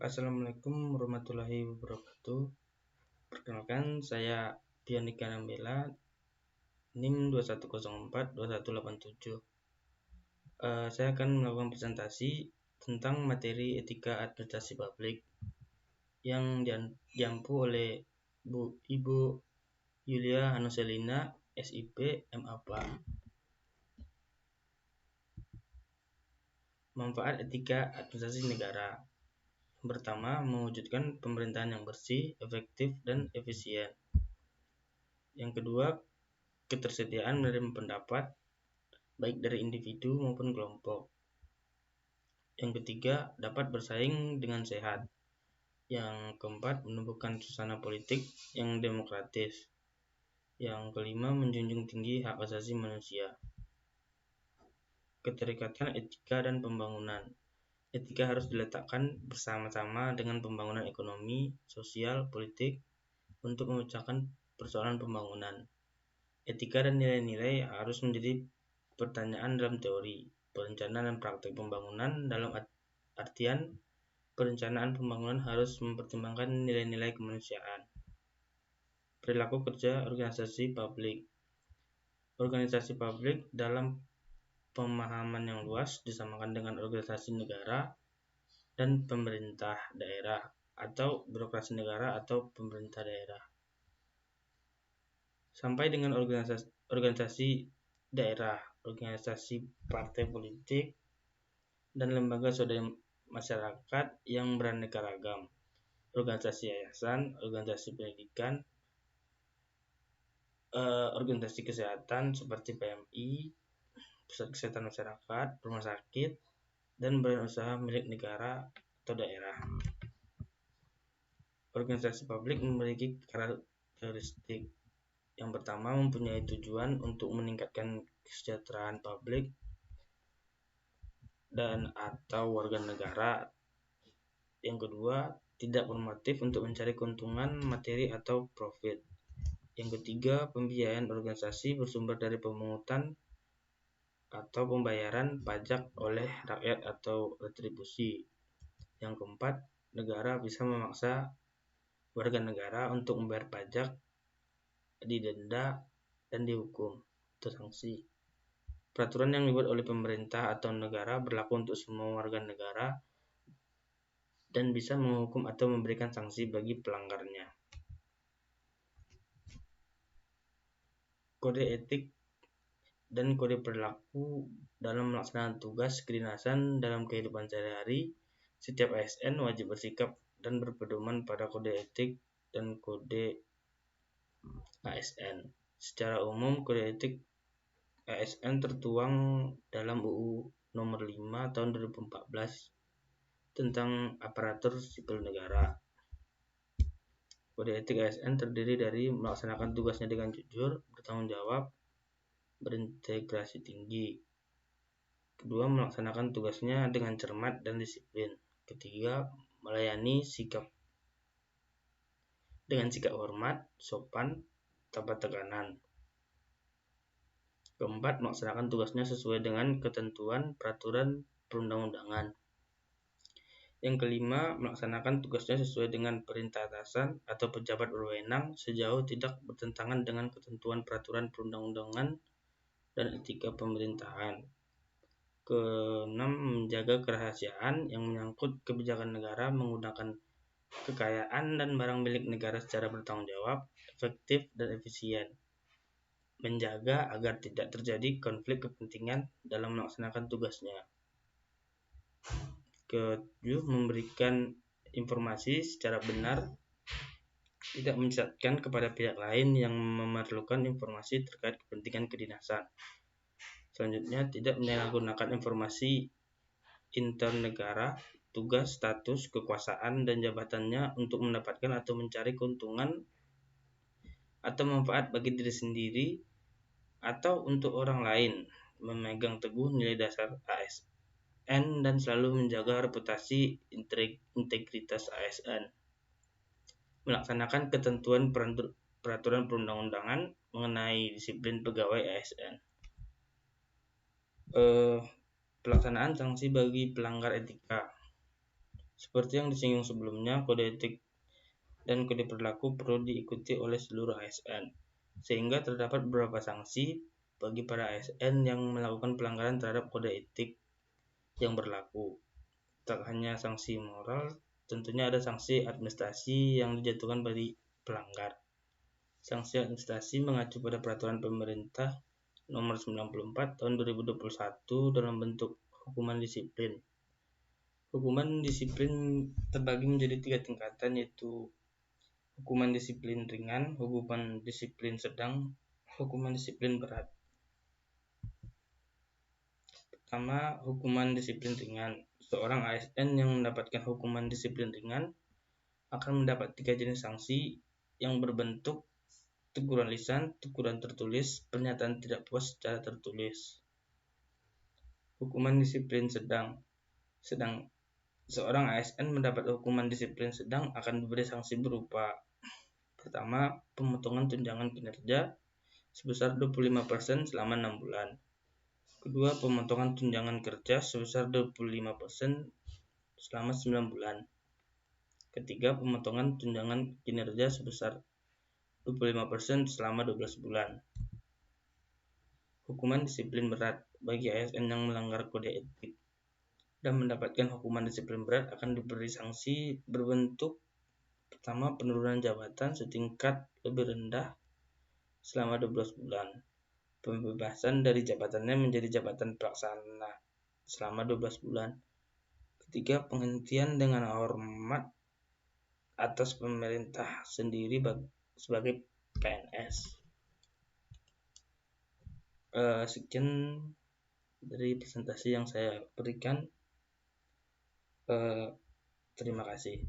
Assalamualaikum warahmatullahi wabarakatuh. Perkenalkan, saya Pianika Nambela, NIM 21042187. Saya akan melakukan presentasi tentang materi etika administrasi publik yang diampu oleh Ibu Yulia Hanuselina, SIP, MAPA. Manfaat etika administrasi negara. Pertama, mewujudkan pemerintahan yang bersih, efektif, dan efisien. Yang kedua, ketersediaan menerima pendapat, baik dari individu maupun kelompok. Yang ketiga, dapat bersaing dengan sehat. Yang keempat, menumbuhkan suasana politik yang demokratis. Yang kelima, menjunjung tinggi hak asasi manusia. Keterikatan etika dan pembangunan. Etika harus diletakkan bersama-sama dengan pembangunan ekonomi, sosial, politik untuk memecahkan persoalan pembangunan. Etika dan nilai-nilai harus menjadi pertanyaan dalam teori, perencanaan dan praktek pembangunan. Dalam artian, perencanaan pembangunan harus mempertimbangkan nilai-nilai kemanusiaan. Perilaku kerja organisasi publik. Organisasi publik dalam pemahaman yang luas disamakan dengan organisasi negara dan pemerintah daerah atau birokrasi negara atau pemerintah daerah. Sampai dengan organisasi daerah, organisasi partai politik, dan lembaga swadaya masyarakat yang beraneka ragam, organisasi yayasan, organisasi pendidikan, organisasi kesehatan seperti PMI, pusat kesehatan masyarakat, rumah sakit, dan badan usaha milik negara atau daerah. Organisasi publik memiliki karakteristik. Yang pertama, mempunyai tujuan untuk meningkatkan kesejahteraan publik dan atau warga negara. Yang kedua, tidak normatif untuk mencari keuntungan materi atau profit. Yang ketiga, pembiayaan organisasi bersumber dari pemungutan atau pembayaran pajak oleh rakyat atau retribusi. Yang keempat, negara bisa memaksa warga negara untuk membayar pajak, didenda, dan dihukum atau sanksi. Peraturan yang dibuat oleh pemerintah atau negara berlaku untuk semua warga negara dan bisa menghukum atau memberikan sanksi bagi pelanggarnya. Kode etik dan kode perilaku dalam melaksanakan tugas kedinasan dalam kehidupan sehari-hari. Setiap ASN wajib bersikap dan berpedoman pada kode etik dan kode ASN. Secara umum, kode etik ASN tertuang dalam UU Nomor 5 Tahun 2014 tentang aparatur sipil negara. Kode etik ASN terdiri dari melaksanakan tugasnya dengan jujur, bertanggung jawab, berintegrasi tinggi. Kedua, melaksanakan tugasnya dengan cermat dan disiplin. Ketiga, melayani dengan sikap hormat, sopan, tanpa tekanan. Keempat, melaksanakan tugasnya sesuai dengan ketentuan peraturan perundang-undangan. Yang kelima, melaksanakan tugasnya sesuai dengan perintah atasan atau pejabat berwenang sejauh tidak bertentangan dengan ketentuan peraturan perundang-undangan dan etika pemerintahan. Keenam, menjaga kerahasiaan yang menyangkut kebijakan negara menggunakan kekayaan dan barang milik negara secara bertanggung jawab, efektif, dan efisien. Menjaga agar tidak terjadi konflik kepentingan dalam melaksanakan tugasnya. Ketujuh, memberikan informasi secara benar, tidak menyesatkan kepada pihak lain yang memerlukan informasi terkait kepentingan kedinasan. Selanjutnya, tidak menyalahgunakan informasi internegara, tugas, status, kekuasaan, dan jabatannya untuk mendapatkan atau mencari keuntungan atau manfaat bagi diri sendiri atau untuk orang lain. Memegang teguh nilai dasar ASN dan selalu menjaga reputasi integritas ASN. Melaksanakan ketentuan peraturan perundang-undangan mengenai disiplin pegawai ASN. Pelaksanaan sanksi bagi pelanggar etika. Seperti yang disinggung sebelumnya, kode etik dan kode perilaku perlu diikuti oleh seluruh ASN, sehingga terdapat beberapa sanksi bagi para ASN yang melakukan pelanggaran terhadap kode etik yang berlaku. Tak hanya sanksi moral, tentunya ada sanksi administrasi yang dijatuhkan bagi pelanggar. Sanksi administrasi mengacu pada peraturan pemerintah nomor 94 tahun 2021 dalam bentuk hukuman disiplin. Hukuman disiplin terbagi menjadi 3 tingkatan, yaitu hukuman disiplin ringan, hukuman disiplin sedang, hukuman disiplin berat. Pertama, hukuman disiplin ringan. Seorang ASN yang mendapatkan hukuman disiplin ringan akan mendapat 3 jenis sanksi yang berbentuk teguran lisan, teguran tertulis, pernyataan tidak puas secara tertulis. Hukuman disiplin sedang. Seorang ASN mendapat hukuman disiplin sedang akan diberi sanksi berupa: pertama, pemotongan tunjangan kinerja sebesar 25% selama 6 bulan. Kedua, pemotongan tunjangan kerja sebesar 25% selama 9 bulan. Ketiga, pemotongan tunjangan kinerja sebesar 25% selama 12 bulan. Hukuman disiplin berat. Bagi ASN yang melanggar kode etik dan mendapatkan hukuman disiplin berat akan diberi sanksi berbentuk: pertama, penurunan jabatan setingkat lebih rendah selama 12 bulan. Pembebasan dari jabatannya menjadi jabatan pelaksana selama 12 bulan. Ketiga, penghentian dengan hormat atas pemerintah sendiri sebagai PNS. Sekian dari presentasi yang saya berikan. Terima kasih.